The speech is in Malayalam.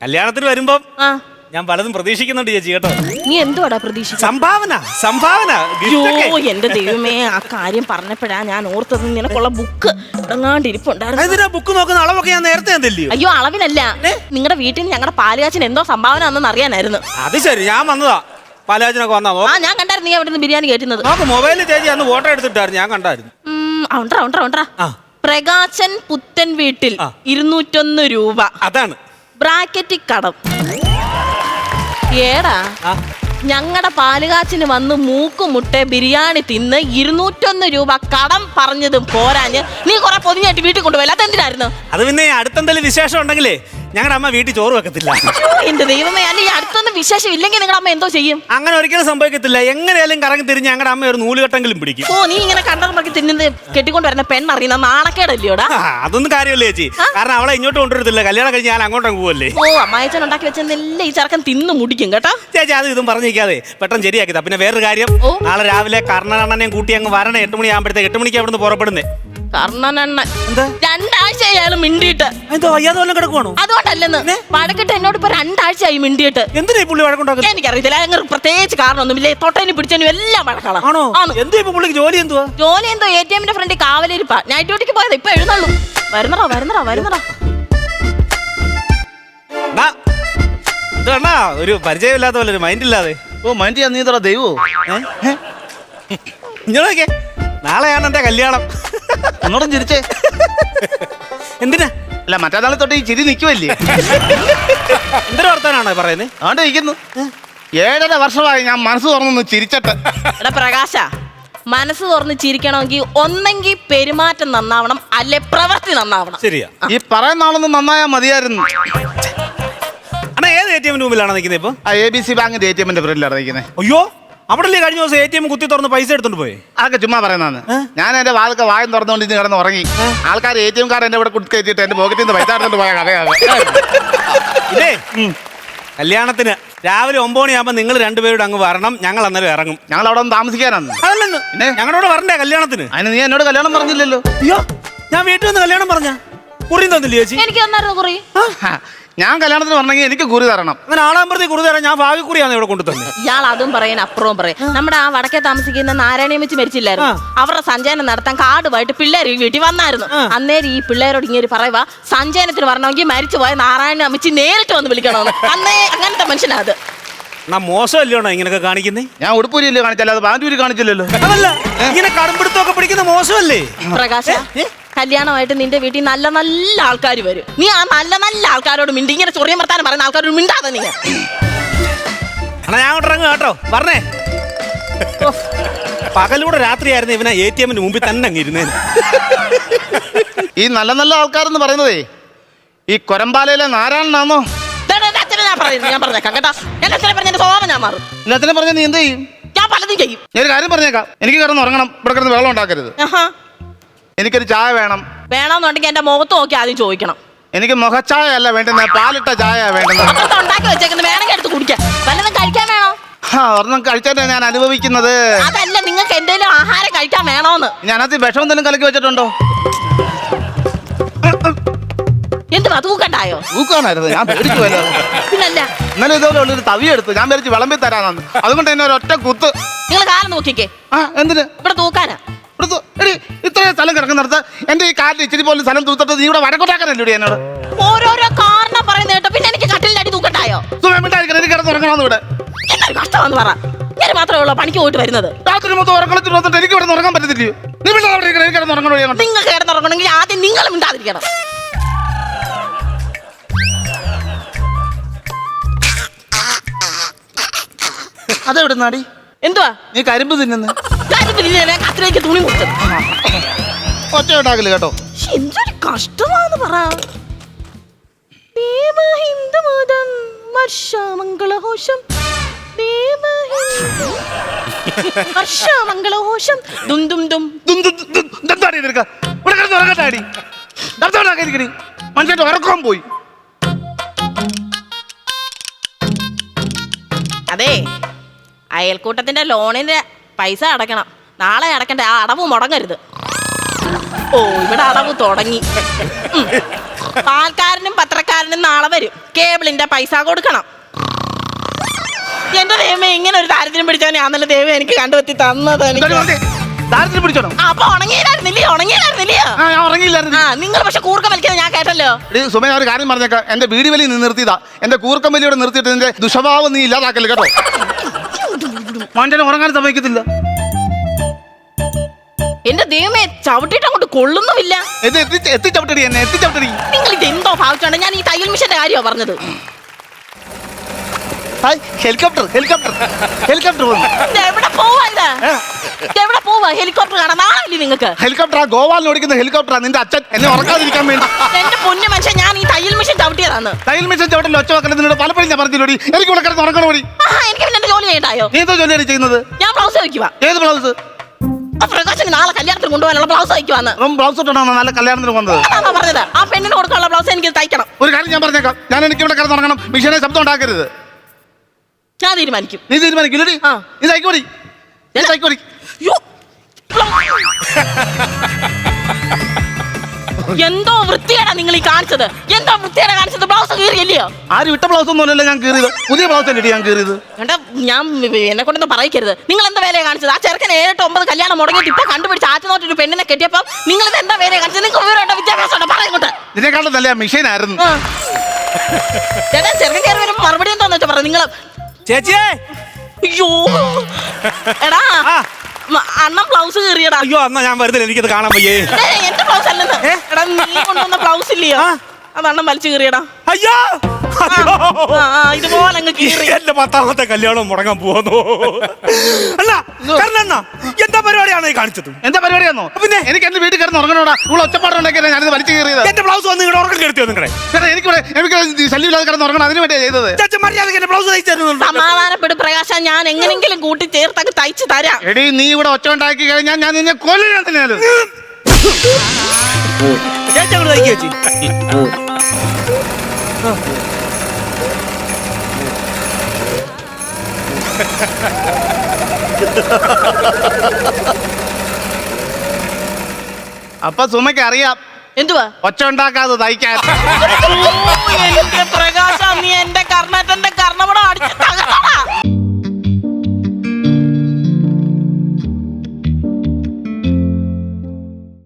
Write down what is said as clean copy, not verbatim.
കല്യാണത്തിന് വരുമ്പോ ഞാൻ പലതും പ്രതീക്ഷിക്കുന്നുണ്ട് ചേച്ചി കേട്ടോ. നീ എന്തുവാടാ പ്രതീക്ഷിച്ചത്? സംഭാവന എന്റെ ദൈവമേ, ആ കാര്യം പറഞ്ഞപ്പോഴാ ഞാൻ ഓർത്തത് നിനക്കുള്ള ബുക്ക് ഇറങ്ങാണ്ടിരിപ്പുണ്ടായിരുന്നു. ബുക്ക് നോക്കുന്ന അളവൊക്കെ ഞാൻ നേരത്തെ എന്തില്ലയോ? അയ്യോ, അളവിനല്ല, നിങ്ങളുടെ വീട്ടിൽ ഞങ്ങളുടെ പാലുകാച്ചിന് എന്തോ സംഭാവന ആണെന്ന് അറിയാനായിരുന്നു. അത് ശരി, ഞാൻ വന്നതാ. പാലാച്ചിനൊക്കെ വന്നാ ഞാൻ കണ്ടായിരുന്നു നീ അവിടുന്ന് ബിരിയാണി കേട്ടുന്നത്. മൊബൈലിൽ ചേച്ചി അന്ന് ഫോട്ടോ എടുത്തിട്ടായിരുന്നു, ഞാൻ കണ്ടായിരുന്നു. പ്രകാശൻ പുത്തൻ വീട്ടിൽ 201 രൂപ. അതാണ് ബ്രാക്കറ്റിൽ കടം. ഏടാ, ഞങ്ങളുടെ പാലുകാച്ചിന് വന്ന് മൂക്കുമുട്ടെ ബിരിയാണി തിന്ന് 201 രൂപ കടം പറഞ്ഞതും പോരാഞ്ഞ് നീ കുറെ പൊതിഞ്ഞായിട്ട് വീട്ടിൽ കൊണ്ടുപോയി. അതെന്തിനായിരുന്നു? അത് പിന്നെ അടുത്തെന്തെങ്കിലും വിശേഷം ഉണ്ടെങ്കിലേ ഞങ്ങളുടെ അമ്മ വീട്ടിൽ ചോറ് വെക്കത്തില്ല. എന്റെ ദൈവമേ, അല്ലെ ഈ അടുത്തൊന്നും വിശേഷം ഇല്ലെങ്കിൽ നിങ്ങളുടെ അമ്മ എന്തോ ചെയ്യും? അങ്ങനെ ഒരിക്കലും സംഭവിക്കത്തില്ല. എങ്ങനെയാലും കറങ്ങി തിരിഞ്ഞ് ഞങ്ങളുടെ അമ്മ ഒരു നൂലുകെട്ടെങ്കിലും പിടിക്കും. നീ ഇങ്ങനെ കണ്ടറക്കി തിന്നുന്നത് കെട്ടിക്കൊണ്ട് വരുന്ന പെണ്ണറിയുന്ന നാണക്കേടല്ലോടാ? അതൊന്നും കാര്യമല്ലേ ചേച്ചി, കാരണം അവളെ ഇങ്ങോട്ട് കൊണ്ടുവരത്തില്ല. കല്യാണം കഴിഞ്ഞ് ഞാൻ അങ്ങോട്ടും പോവല്ലേ. അമ്മായച്ചൻ ഉണ്ടാക്കി വെച്ചെല്ലാം ഈ ചെറുക്കൻ തിന്നു മുടിക്കും കേട്ടോ. ചേച്ചി അത് ഇതും പറഞ്ഞിരിക്കാതെ പെട്ടെന്ന് ശരിയാക്കിയതാ. പിന്നെ വേറൊരു കാര്യം, നാളെ രാവിലെ കർണനെയും കൂട്ടി അങ്ങ് വരണേ. 8 മണിയാകുമ്പോഴത്തേക്ക് 8 മണിക്ക് അവിടുന്ന് പുറപ്പെടുന്നേ. കർണനെണ്ണ 2 ആഴ്ചയായാലും മിണ്ടിയിട്ട് കിടക്കുവാണോ? അതുകൊണ്ടല്ലെന്ന് വഴക്കിട്ട് എന്നോട് ഇപ്പൊ 2 ആഴ്ചയായി മിണ്ടിയിട്ട്. എന്തിനാ പുള്ളി വഴക്കുണ്ടാക്കുന്നത്? എനിക്കറിയത്തില്ല, അങ്ങനെ പ്രത്യേകിച്ച് കാരണമൊന്നുമില്ല. തൊട്ടതിന് പിടിച്ചതിനും എല്ലാം വഴക്കാണ്. പുള്ളിക്ക് ജോലി എന്തുവാ? ജോലി എന്തോ ATM ഫ്രണ്ടിൽ കാവലിരിപ്പാ. നൈറ്റ് ഡ്യൂട്ടിക്ക് പോയത്, ഇപ്പൊ എഴുന്നള്ളൂ. വരുന്നടാ. ഒരു പരിചയമില്ലാത്ത പോലെ, ഒരു മൈൻഡ് ഇല്ലാതെ. മൈൻഡ് ചെയ്യാൻ നീ തറ ദൈവോ. ഇങ്ങോട്ടൊക്കെ നാളെയാണ് എന്റെ കല്യാണം. ഒന്നോടും ചിരിച്ചേ. എന്തിനാ? അല്ല, മറ്റന്നാളെ തൊട്ട് ഈ ചിരി നിൽക്കുമല്ലേ? എന്തൊരു വർത്താനാണോ പറയുന്നത്? ആണ്ട് ഇരിക്കുന്നു. 7.5 വർഷമായി ഞാൻ മനസ്സ് തുറന്നൊന്ന് ചിരിച്ചിട്ട്. എടാ പ്രകാശ, മനസ്സ് തുറന്ന് ചിരിക്കണമെങ്കിൽ ഒന്നെങ്കിൽ പെരുമാറ്റം നന്നാവണം, അല്ലെ പ്രവൃത്തി നന്നാവണം. ശരിയാ. ഈ പറയുന്ന ആളൊന്നും നന്നായാ മതിയായിരുന്നു. അണ്ണാ ഏത് ATM മുമ്പിലാണ് നിൽക്കുന്നത് ഇപ്പൊ? ABC ബാങ്കിന്റെ ATM ഫ്രണ്ടിലാണ് നിൽക്കുന്നത്. അയ്യോ, അവിടെ കഴിഞ്ഞ ദിവസം ATM കുത്തി തുറന്ന് പൈസ എടുത്തോണ്ട് പോയി. അതൊക്കെ ചുമ്മാ പറയുന്നതാണ്. ഞാൻ എന്റെ വാതൊക്കെ വായം തുറന്നുകൊണ്ട് ഇന്ന് കിടന്ന് ഉറങ്ങി. ആൾക്കാർ ATM കാർഡ് എന്റെ ഇവിടെ കുത്തി കയറ്റിട്ട് എന്റെ പോക്കറ്റിൽ നിന്ന് പൈസ എടുത്തോണ്ട് പോയ കഥയാണ്. ഇതേ കല്യാണത്തിന് രാവിലെ 9 മണിയാകുമ്പോ നിങ്ങൾ രണ്ടുപേരോട് അങ്ങ് വരണം. ഞങ്ങൾ അന്നേരം ഇറങ്ങും. ഞങ്ങൾ അവിടെ ഒന്ന് താമസിക്കാനാണ്. അതല്ലെന്ന്, ഞങ്ങളോട് വരണ്ടേ കല്യാണത്തിന്? അതിന് നീ എന്നോട് കല്യാണം പറഞ്ഞില്ലല്ലോ. അയ്യോ, ഞാൻ വീട്ടിൽ നിന്ന് കല്യാണം പറഞ്ഞ കുറിയും തന്നില്ലേ ചേച്ചി? എനിക്ക് തന്നായിരുന്നു കുറി. ഞാൻ കല്യാണത്തിന് പറഞ്ഞെങ്കിൽ എനിക്ക് കുറി തരണം. അങ്ങനെ ആളാമ്പറത്തി കുറി തരാൻ ഞാൻ ഭാഗ്യക്കുറിയാണ് ഇവിടെ കൊണ്ടു തന്നെ. ഇയാൾ അതും പറയാൻ അപ്പുറവും പറയും. നമ്മുടെ ആ വടക്കേ താമസിക്കുന്ന നാരായണിയെ വെച്ച് മരിച്ചില്ലായിരുന്നു? അവരുടെ സഞ്ചയനം നടത്താൻ കാർഡുമായിട്ട് പിള്ളേർ വീട്ടിൽ വന്നായിരുന്നു. അന്നേരം ഈ പിള്ളേരോട് ഇങ്ങനെ പറയുക, സഞ്ചയനത്തിന് വരണമെങ്കിൽ മരിച്ചുപോയ നാരായണ അമ്മച്ചി നേരിട്ട് വന്ന് വിളിക്കണമെന്ന്. അന്നേ അങ്ങനത്തെ മനുഷ്യനാ അത്. മോശമല്ലോണോ ഇങ്ങനൊക്കെ കാണിക്കുന്നേ? ഞാൻ ഉടുപ്പൂരിയല്ലേ കാണിച്ചല്ലോ, അത് പാൻറ്റൂരി കാണിച്ചില്ലല്ലോ. അതല്ല, ഇങ്ങനെ കടുംപിടുത്തൊക്കെ പിടിക്കുന്ന മോശമല്ലേ? പ്രകാശ, കല്യാണമായിട്ട് നിന്റെ വീട്ടിൽ നല്ല നല്ല ആൾക്കാർ വരും. നീ ആ നല്ല നല്ല ആൾക്കാരോട് മിണ്ടി. ഇങ്ങനെ ചൊറിയം വർത്താനം പറയുന്ന ആൾക്കാരോട് മിണ്ടാതെ നീ. ഞാൻ അങ്ങോട്ട് ഇറങ്ങുക കേട്ടോ, പറഞ്ഞേ. പകലൂടെ രാത്രിയായിരുന്നു ഇവനെ ATM മുമ്പിൽ തന്നെ അങ്ങ് ഇരുന്നേന്. ഈ നല്ല നല്ല ആൾക്കാരെന്ന് പറയുന്നതേ ഈ കൊരമ്പാലയിലെ നാരായണനാണോ? ഞാൻ പറഞ്ഞേക്കാം കേട്ടോ. എന്നെ പറഞ്ഞ സ്വഭാവം ഞാൻ മാറും. എല്ലാത്തിനെ പറഞ്ഞ നീ എന്ത് ചെയ്യും? ഞാൻ പലതും ചെയ്യും. ഞാനൊരു കാര്യം പറഞ്ഞേക്കാം, എനിക്ക് കിടന്ന് ഉറങ്ങണം. ഇവിടെ കിടന്ന് വെള്ളം ഉണ്ടാക്കരുത്. എനിക്കൊരു ചായ വേണം. വേണമെന്നുണ്ടെങ്കിൽ എന്റെ മുഖത്ത് നോക്കി ആദ്യം ചോദിക്കണം. എനിക്ക് മുഖച്ചായ അല്ല വേണ്ടുന്നത്, പാലിട്ട ചായ വേണ്ടുന്നത്. ഉണ്ടാക്കി വെച്ചേക്കുന്നത് വേണമെങ്കിൽ എടുത്ത് കുടിക്കാം. വല്ലതും കഴിക്കാൻ വേണോ? ഒരെണ്ണം കഴിച്ചാൽ ഞാൻ അനുഭവിക്കുന്നത്. അതല്ല, നിങ്ങൾക്ക് എന്തെങ്കിലും ആഹാരം കഴിക്കാൻ വേണോന്ന്. ഞാനത് വിഷം എന്തെങ്കിലും കലക്കി വെച്ചിട്ടുണ്ടോ? എന്തുവാ, തൂക്കണ്ടായോ? തൂക്കാനായിരുന്നു, ഞാൻ പേടിച്ചു പോയല്ലോ. പിന്നല്ല, ഇന്നലെ ഇതുപോലെ ഉള്ളൊരു തവി എടുത്ത് ഞാൻ പേടിച്ച് വിളമ്പി തരാനാണ്. അതുകൊണ്ട് തന്നെ ഒരൊറ്റ കുത്ത്. നിങ്ങൾ കാലം നോക്കിക്കേ. എന്തിന് ഇവിടെ തൂക്കാനാ? ഇത്രയും സ്ഥലം കിടക്കുന്നിടത്ത് എന്റെ ഈ കാലിൽ ഇച്ചിരി പോലും സ്ഥലം തൂത്തിട്ട് നീ ഇവിടെ വടക്കോട്ടാക്കാനല്ലേ എന്നോട്? ഓരോരോ കാരണം പറയുന്ന കേട്ടോ. പിന്നെ എനിക്ക് കട്ടിലിന്റെ അടി തൂക്കണ്ടായോ? എനിക്ക് കിടന്ന് ഉറങ്ങണമെന്ന് ഇവിടെ. എന്തൊരു കഷ്ടമാണെന്ന് പറ. ഞാൻ മാത്രമേ ഉള്ളൂ പണിക്ക് പോയിട്ട് വരുന്നത്. രാത്രി മൊത്തം ഉറക്കളത്തിൽ വന്നിട്ട് എനിക്ക് ഇവിടെ ഉറങ്ങാൻ പറ്റത്തില്ലയോ? നീ കിടന്ന് ഉറങ്ങണോ? നിങ്ങൾ കിടന്നുറങ്ങണമെങ്കിൽ ആദ്യം നിങ്ങൾ മിണ്ടാതിരിക്കണം. അതെവിടെ നാടി? എന്തുവാ നീ കരിമ്പ് തിന്നുന്നു? കത്തിലേക്ക് തുണി കൊടുത്തത് ഒറ്റ ഉണ്ടാക്കില്ല കേട്ടോ. എന്തൊരു കഷ്ടമാണെന്ന് പറ. വർഷമംഗളഘോഷം വർഷമംഗളഘോഷം ദും ദും ദും മനുഷ്യന്റെ ഉറക്കം പോയി. അതെ, അയൽക്കൂട്ടത്തിന്റെ ലോണിന്റെ പൈസ അടയ്ക്കണം. നാളെ അടക്കണ്ടേ? ആ അടവ് മുടങ്ങരുത്. ഇവിടെ അടവ് തുടങ്ങി. പാൽക്കാരനും പത്രക്കാരനും നാളെ വരും. കേബിളിന്റെ പൈസ കൊടുക്കണം. എന്റെ ദൈവമേ, ഇങ്ങനെ ഒരു ദാരിദ്ര്യം പിടിച്ചവനെ ആന്നല്ല ദൈവം എനിക്ക് കണ്ടുപറ്റി തന്നത്. ദാരിദ്ര്യം പിടിച്ചോണം. അപ്പൊ ഉണങ്ങിയില്ലായിരുന്നില്ലയോ? ഞാൻ ഉറങ്ങിയില്ലായിരുന്നു. നിങ്ങൾ പക്ഷെ കൂർക്ക വലിക്കുന്നത് ഞാൻ കേട്ടല്ലോ. സുമയ, ഒരു കാര്യം പറഞ്ഞേക്കാം, എന്റെ വീട് വലി നിർത്തിയതാ. എന്റെ കൂർക്കം വലിയോടെ നിർത്തിയിട്ട് എന്റെ ദുഷഭാവം നീ ഇല്ലാതാക്കല് കേട്ടോ. മനുഷ്യനെ ഉറങ്ങാൻ സമ്മതിക്കത്തില്ല. എന്റെ ദൈവമേ, ചവിട്ടിട്ട് അങ്ങോട്ട് കൊള്ളുന്നുമില്ല. എത്തിച്ചവിട്ടടി എന്നെ, എത്തിച്ചവിട്ടടി. നിങ്ങൾ ഇത് എന്തോ ഭാവിച്ചോണ്ട് ഞാൻ ഈ തയ്യൽ മിഷന്റെ കാര്യമാണ് പറഞ്ഞത്. ഹെലികോപ്റ്റർ ഹെലികോപ്റ്റർ ഹെലികോപ്റ്റർ എവിടെ പോവാ ഇത്? എവിടെ പോവാ? ഹെലികോപ്റ്റർ കാണാൻ നാളെ നിങ്ങൾക്ക്? ഹെലികോപ്റ്റർ ഗോവാലിൽ ഓടിക്കുന്ന ഹെലികോപ്റ്ററാ. നിന്റെ അച്ഛൻ എന്നെ ഉറക്കാതിരിക്കാൻ വേണ്ടി. എന്റെ പൊന്നു മനുഷ്യൻ, ഞാൻ ഈ തയ്യൽ മിഷൻ ചവിട്ടിയതാണ്. തയ്യൽ മിഷൻ ചവിട്ടൽ ഒച്ച വെക്കൽ നിന്നോട് പലപ്പോഴും ഞാൻ പറഞ്ഞില്ലോടി. എനിക്ക് ഇവിടെ കിടന്ന് ഉറങ്ങണോടി. എനിക്ക് പിന്നെ എന്റെ ജോലി ചെയ്യണ്ടായോ? നീ എന്തോ ജോലിയാണ് ചെയ്യുന്നത്? ഞാൻ ബ്ലൗസ് വയ്ക്കുക. ഏത് ബ്ലൗസ്? പ്രകാശന് നാളെ കല്യാണത്തിന് കൊണ്ടുപോകാനുള്ള ബ്ലൗസ് വയ്ക്കുവാന്ന്. ബ്ലൗസ് ഇട്ടാണോ നല്ല കല്യാണത്തിന് വന്നത്? അതാ പറഞ്ഞത്. ആ പെണ്ണിന് കൊടുക്കാനുള്ള ബ്ലൗസ് എനിക്ക് തയ്ക്കണം. ഒരു കാര്യം ഞാൻ പറഞ്ഞേക്കാം, ഞാൻ എനിക്ക് ഇവിടെ കിടന്ന് ഉറങ്ങണം. മിഷനെ ശബ്ദം ഉണ്ടാക്കരുത്. ഞാൻ തീരുമാനിക്കും. നീ തീരുമാനിക്കില്ലടി. നീ തയ്ക്കോടി, നീ തയ്ക്കോടി. എന്തോ വൃത്തിയാണ് നിങ്ങൾ ഈ കാണിച്ചത്. എന്തോ വൃത്തിയാണ് കാണിച്ചത്. ബ്ലൗസ് കീറിയല്ലയോ? ആരും ഇട്ട ബ്ലൗസ് ഒന്നും അല്ലല്ലോ ഞാൻ കീറിയത്. പുതിയ ബ്ലൗസ് അല്ലേ ഞാൻ കീറിയത്. വേണ്ട, ഞാൻ എന്നെ കൊണ്ടൊന്നും പറയിക്കരുത്. നിങ്ങൾ എന്താ വേലയെ കാണിച്ചത്? ആ ചെറുക്കൻ 7-9 കല്യാണം മുടങ്ങിയിട്ട് ഇപ്പൊ കണ്ടുപിടിച്ച് ആറ്റുനോട്ടൊരു പെണ്ണിനെ കെട്ടിയപ്പോൾ നിങ്ങൾ ഇത് എന്താ വേലയെ കാണിച്ചത്? നിങ്ങൾക്ക് വിവരമുണ്ടോ, വിദ്യാഭ്യാസമുണ്ടോ? പറയാങ്ങോട്ട്. ഇതിനെക്കാളും നല്ല മെഷീനായിരുന്നു. ചേട്ടാ, ചെറുക്കൻ കയറി വരുമ്പോൾ മറുപടി എന്താന്ന് വെച്ചാ പറയാം. നിങ്ങൾ ചേച്ചിയെ, അയ്യോ എടാ, അണ്ണൻ ബ്ലൗസ് കീറിയടാ. അയ്യോ എന്നാ ഞാൻ വരുന്നില്ല, എനിക്കത് കാണാൻ വയ്യേ. എന്റെ ബ്ലൗസ് അല്ലെന്ന്. എടാ, നീ കൊണ്ടുവന്ന ബ്ലൗസ് ഇല്ലയോ? അത് അണ്ണൻ വലിച്ചു കീറിയടാ. അയ്യോ ഇതുപോലെ അങ്ങ് കീറി. എന്റെ 10ാമത്തെ കല്യാണം മുടങ്ങാൻ പോവാന്നോ? അല്ല കാരണം എന്താ പരിപാടിയാണ് ഈ കാണിച്ചത്? എന്താ പരിപാടിയാണോ? പിന്നെ എനിക്ക് എന്റെ വീട്ടിൽ കിടന്ന് ഉറങ്ങണോടാ. ഇവിടെ ഒച്ചപ്പാടുണ്ടാക്കിയാൽ ഞാനിത് വലിച്ചു കയറിയത്. എന്റെ ബ്ലൗസ് വന്ന് നിങ്ങളുടെ ഉറക്കം കെടുത്തിയോ നിങ്ങളെ? എനിക്ക് ശല്യമില്ലാതെ കിടന്ന് ഉറങ്ങണം, അതിന് വേണ്ടിയാ ചെയ്തത്. മര്യാദ എന്റെ ബ്ലൗസ് തയ്ച്ചു. സമാധാനപ്പെട് പ്രകാശ, ഞാൻ എങ്ങനെങ്കിലും കൂട്ടി ചേർത്തൊക്കെ തയ്ച്ചു തരാം. എടി, നീ ഇവിടെ ഒച്ച ഉണ്ടാക്കി കഴിഞ്ഞാൽ ഞാൻ നിന്നെ കൊല്ലുന്നത്. ചേച്ചി അവിടെ തയ്ക്കുക ചേച്ചി. അപ്പൊ സുമയ്ക്ക് അറിയാം എന്തുവാ ഒച്ച ഉണ്ടാക്കാതെ തയ്ക്കാൻ.